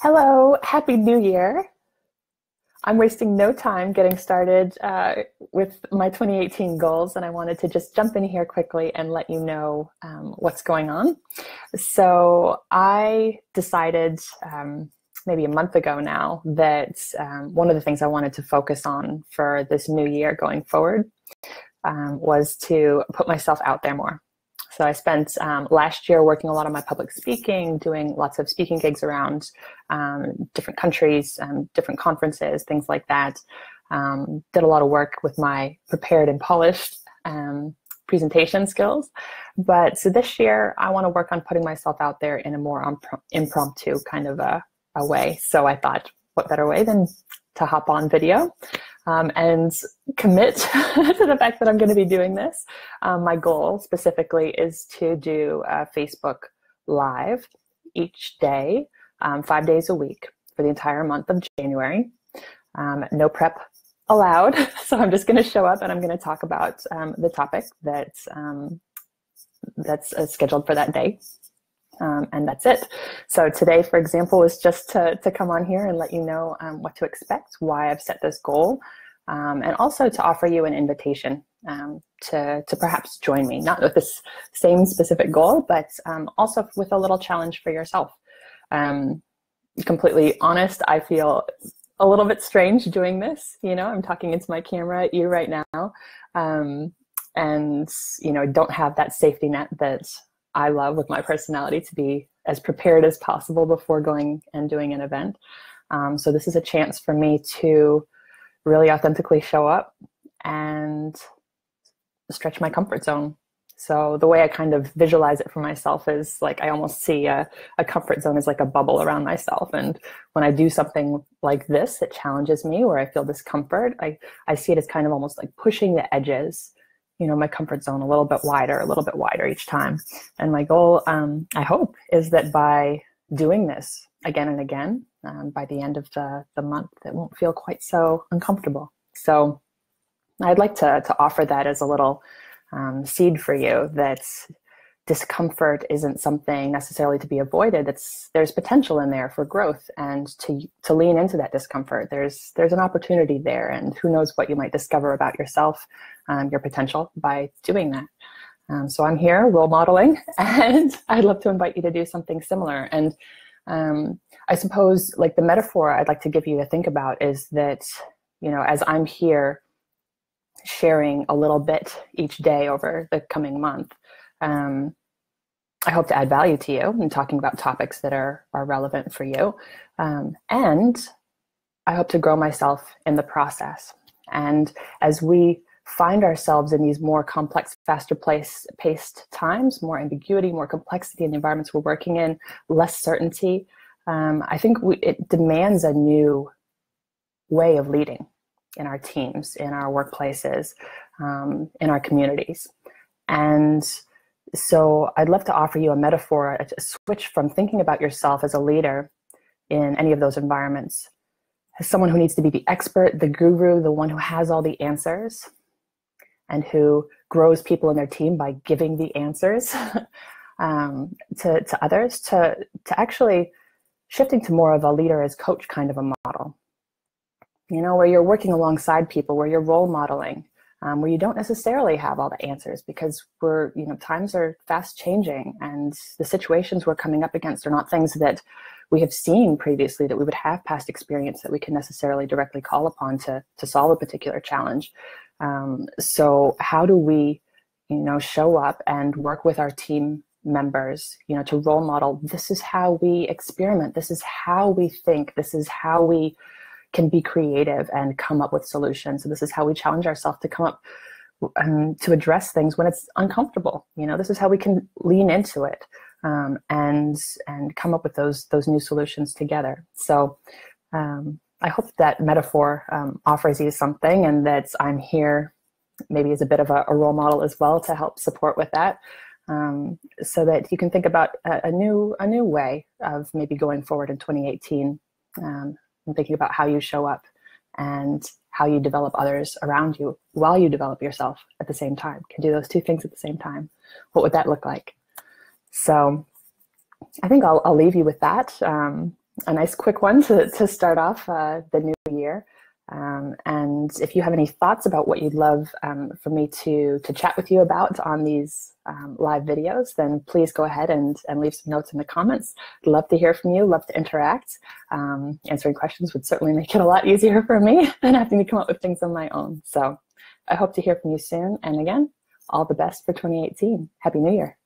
Hello, Happy New Year. I'm wasting no time getting started with my 2018 goals, and I wanted to just jump in here quickly and let you know what's going on. So I decided maybe a month ago now that one of the things I wanted to focus on for this new year going forward was to put myself out there more. So I spent last year working a lot on my public speaking, doing lots of speaking gigs around different countries, different conferences, things like that. Did a lot of work with my prepared and polished presentation skills. But so this year, I want to work on putting myself out there in a more impromptu kind of a way. So I thought, what better way than to hop on video and commit to the fact that I'm going to be doing this. My goal specifically is to do a Facebook Live each day, 5 days a week for the entire month of January. No prep allowed, so I'm just going to show up and I'm going to talk about the topic that's scheduled for that day. And that's it. So today, for example, is just to come on here and let you know what to expect, why I've set this goal, and also to offer you an invitation to perhaps join me, not with this same specific goal, but also with a little challenge for yourself. Completely honest, I feel a little bit strange doing this. You know, I'm talking into my camera at you right now, and you know, don't have that safety net that I love with my personality to be as prepared as possible before going and doing an event. So this is a chance for me to really authentically show up and stretch my comfort zone. So the way I kind of visualize it for myself is like I almost see a comfort zone as like a bubble around myself. And when I do something like this that challenges me, where I feel discomfort, I see it as kind of almost like pushing the edges, you know, my comfort zone a little bit wider each time. And my goal, I hope, is that by doing this again and again, by the end of the month, it won't feel quite so uncomfortable. So I'd like to offer that as a little seed for you, that discomfort isn't something necessarily to be avoided. There's potential in there for growth, and to lean into that discomfort. There's an opportunity there, and who knows what you might discover about yourself, your potential, by doing that. So I'm here role modeling, and I'd love to invite you to do something similar. And I suppose, like, the metaphor I'd like to give you to think about is that, you know, as I'm here sharing a little bit each day over the coming month, I hope to add value to you and talking about topics that are relevant for you. And I hope to grow myself in the process. And as we find ourselves in these more complex, faster paced times, more ambiguity, more complexity in the environments we're working in, less certainty, I think it demands a new way of leading in our teams, in our workplaces, in our communities. And so I'd love to offer you a metaphor, a switch from thinking about yourself as a leader in any of those environments as someone who needs to be the expert, the guru, the one who has all the answers, and who grows people in their team by giving the answers to others, to actually shifting to more of a leader as coach kind of a model. You know, where you're working alongside people, where you're role modeling, where you don't necessarily have all the answers, because times are fast changing, and the situations we're coming up against are not things that we have seen previously, that we would have past experience that we can necessarily directly call upon to solve a particular challenge. So how do we, show up and work with our team members, to role model? This is how we experiment. This is how we think. This is how we can be creative and come up with solutions. So this is how we challenge ourselves to come up to address things when it's uncomfortable. This is how we can lean into it and come up with those new solutions together. So I hope that metaphor offers you something, and that I'm here maybe as a bit of a role model as well to help support with that, so that you can think about a new way of maybe going forward in 2018. And thinking about how you show up and how you develop others around you while you develop yourself at the same time. Can do those two things at the same time. What would that look like? So I think I'll leave you with that. a nice quick one to start off the new year. And if you have any thoughts about what you'd love for me to chat with you about on these live videos, then please go ahead and leave some notes in the comments. Love to hear from you, love to interact. Answering questions would certainly make it a lot easier for me than having to come up with things on my own. So I hope to hear from you soon. And again, all the best for 2018. Happy New Year.